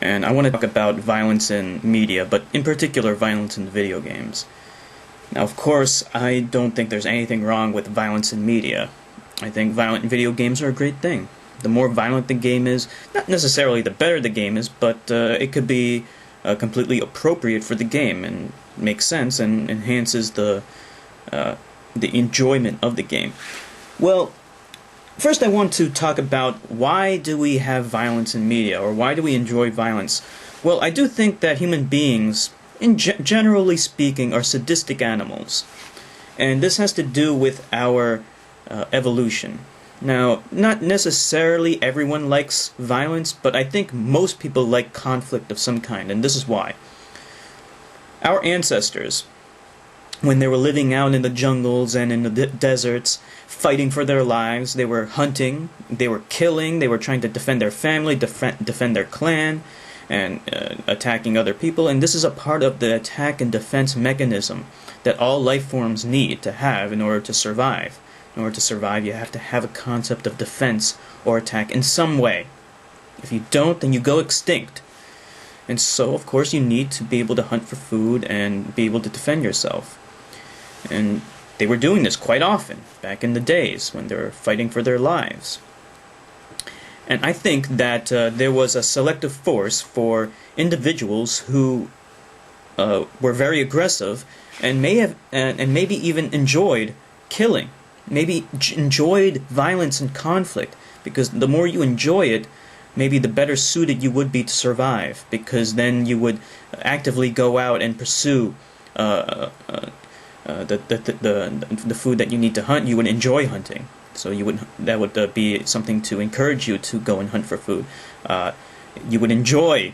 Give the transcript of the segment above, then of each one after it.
And I want to talk about violence in media, but in particular violence in video games. Now, of course, I don't think there's anything wrong with violence in media. I think violent video games are a great thing. The more violent the game is, not necessarily the better the game is, but it could be completely appropriate for the game and makes sense and enhances the enjoyment of the game. Well, first I want to talk about why do we have violence in media, or why do we enjoy violence? Well, I do think that human beings, generally speaking, are sadistic animals. And this has to do with our evolution. Now, not necessarily everyone likes violence, but I think most people like conflict of some kind, and this is why. Our ancestors, when they were living out in the jungles and in the deserts, fighting for their lives, they were hunting, they were killing, they were trying to defend their family, defend their clan, and attacking other people, and this is a part of the attack and defense mechanism that all life forms need to have in order to survive. In order to survive, you have to have a concept of defense or attack in some way. If you don't, then you go extinct. And so, of course, you need to be able to hunt for food and be able to defend yourself. And they were doing this quite often, back in the days when they were fighting for their lives. And I think that there was a selective force for individuals who were very aggressive and maybe even enjoyed killing. Maybe enjoyed violence and conflict, because the more you enjoy it, maybe the better suited you would be to survive, because then you would actively go out and pursue the food that you need to hunt. You would enjoy hunting, so that would be something to encourage you to go and hunt for food. You would enjoy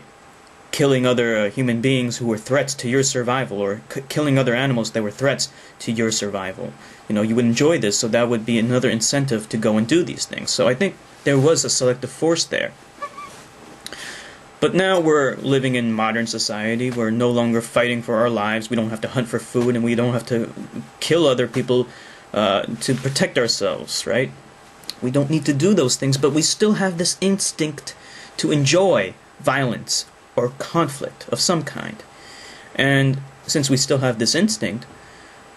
killing other human beings who were threats to your survival, or killing other animals that were threats to your survival. You would enjoy this, so that would be another incentive to go and do these things. So I think there was a selective force there. But now we're living in modern society. We're no longer fighting for our lives. We don't have to hunt for food, and we don't have to kill other people to protect ourselves, right? We don't need to do those things, but we still have this instinct to enjoy violence or conflict of some kind. And since we still have this instinct,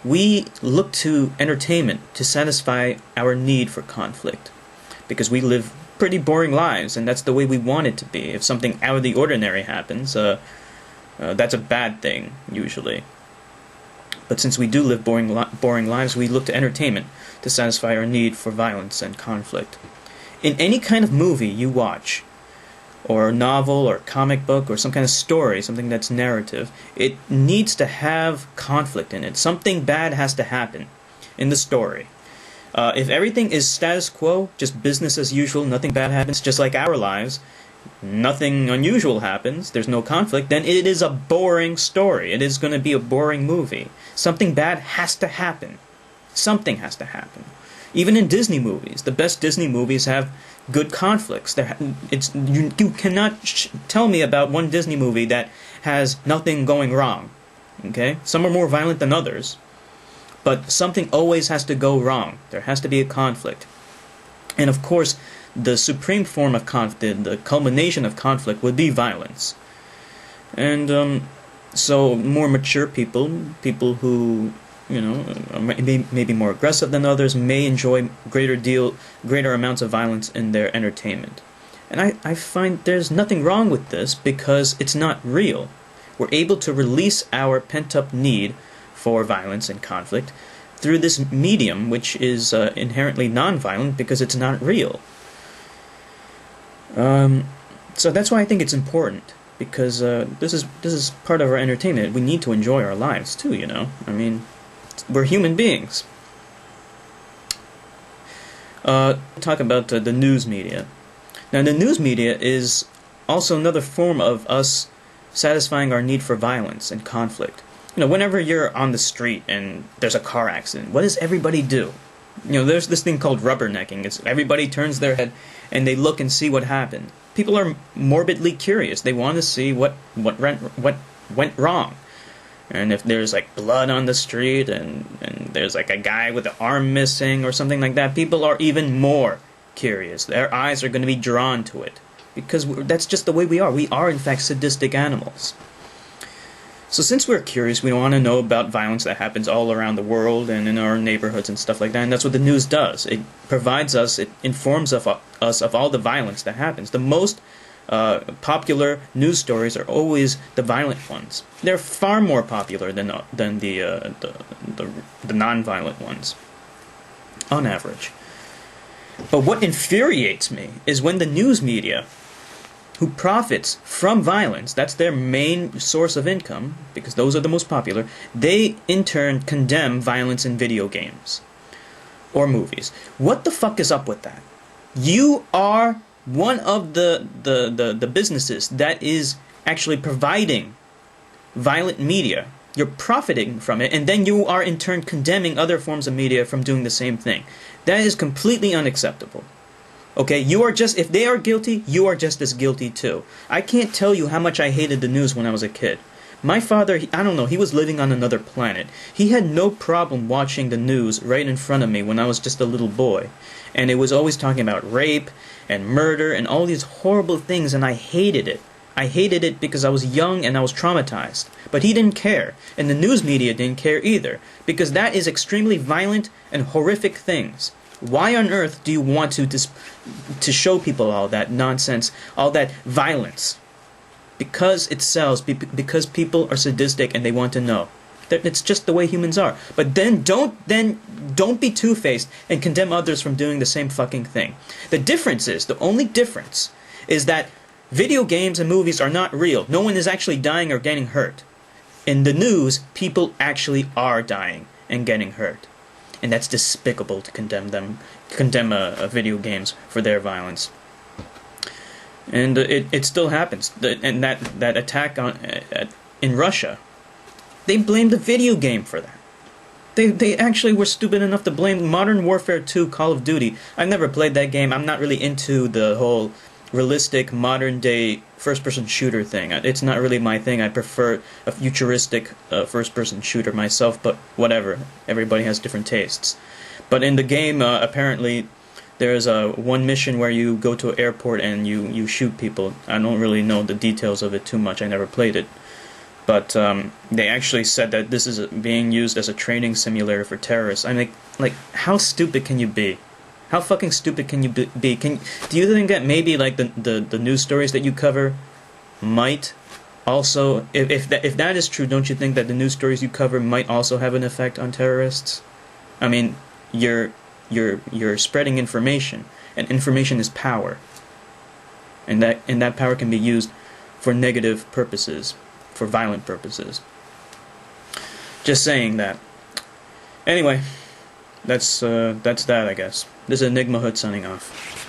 we look to entertainment to satisfy our need for conflict, because we live pretty boring lives, and that's the way we want it to be. If something out of the ordinary happens, that's a bad thing, usually. But since we do live boring lives, we look to entertainment to satisfy our need for violence and conflict. In any kind of movie you watch, or novel, or comic book, or some kind of story, something that's narrative, it needs to have conflict in it. Something bad has to happen in the story. If everything is status quo, just business as usual, nothing bad happens, just like our lives, nothing unusual happens, there's no conflict, then it is a boring story. It is going to be a boring movie. Something bad has to happen. Something has to happen. Even in Disney movies, the best Disney movies have good conflicts. You cannot tell me about one Disney movie that has nothing going wrong. Okay? Some are more violent than others, but something always has to go wrong. There has to be a conflict. And of course, the supreme form of conflict, the culmination of conflict, would be violence. And so more mature people who maybe more aggressive than others, may enjoy greater amounts of violence in their entertainment. And I find there's nothing wrong with this, because it's not real. We're able to release our pent-up need for violence and conflict through this medium, which is inherently non-violent because it's not real. So that's why I think it's important, because this is part of our entertainment. We need to enjoy our lives too, I mean, we're human beings. Talk about the news media. Now, the news media is also another form of us satisfying our need for violence and conflict. Whenever you're on the street and there's a car accident, what does everybody do? There's this thing called rubbernecking. It's everybody turns their head and they look and see what happened. People are morbidly curious. They want to see what went wrong. And if there's like blood on the street and there's like a guy with an arm missing or something like that, people are even more curious. Their eyes are going to be drawn to it because that's just the way we are. We are, in fact, sadistic animals. So since we're curious, we want to know about violence that happens all around the world and in our neighborhoods and stuff like that, and that's what the news does. It provides us, it informs us of all the violence that happens. The most popular news stories are always the violent ones. They're far more popular than the non-violent ones, on average. But what infuriates me is when the news media, who profits from violence, that's their main source of income, because those are the most popular, they in turn condemn violence in video games or movies. What the fuck is up with that? You are one of the businesses that is actually providing violent media. You're profiting from it, and then you are in turn condemning other forms of media from doing the same thing. That is completely unacceptable. Okay, you are just, if they are guilty, you are just as guilty too. I can't tell you how much I hated the news when I was a kid. My father, I don't know, he was living on another planet. He had no problem watching the news right in front of me when I was just a little boy. And it was always talking about rape and murder and all these horrible things, and I hated it. I hated it because I was young and I was traumatized. But he didn't care, and the news media didn't care either, because that is extremely violent and horrific things. Why on earth do you want to show people all that nonsense, all that violence? Because it sells, because people are sadistic and they want to know. It's just the way humans are. But then don't be two-faced and condemn others from doing the same fucking thing. The only difference is that video games and movies are not real. No one is actually dying or getting hurt. In the news, people actually are dying and getting hurt. And that's despicable to condemn video games for their violence. And it still happens. And that attack in Russia, they blamed the video game for that. They actually were stupid enough to blame Modern Warfare 2 Call of Duty. I've never played that game. I'm not really into the whole realistic modern-day first-person shooter thing. It's not really my thing. I prefer a futuristic first-person shooter myself, but whatever. Everybody has different tastes. But in the game, apparently, there's one mission where you go to an airport and you shoot people. I don't really know the details of it too much. I never played it. But they actually said that this is being used as a training simulator for terrorists. I mean, like, how stupid can you be? How fucking stupid can you be? Do you think that maybe like the news stories that you cover might also, if that is true, don't you think that the news stories you cover might also have an effect on terrorists? I mean, you're spreading information, and information is power, and that power can be used for negative purposes, for violent purposes. Just saying that. Anyway, that's that, I guess. This is Enigma Hood signing off.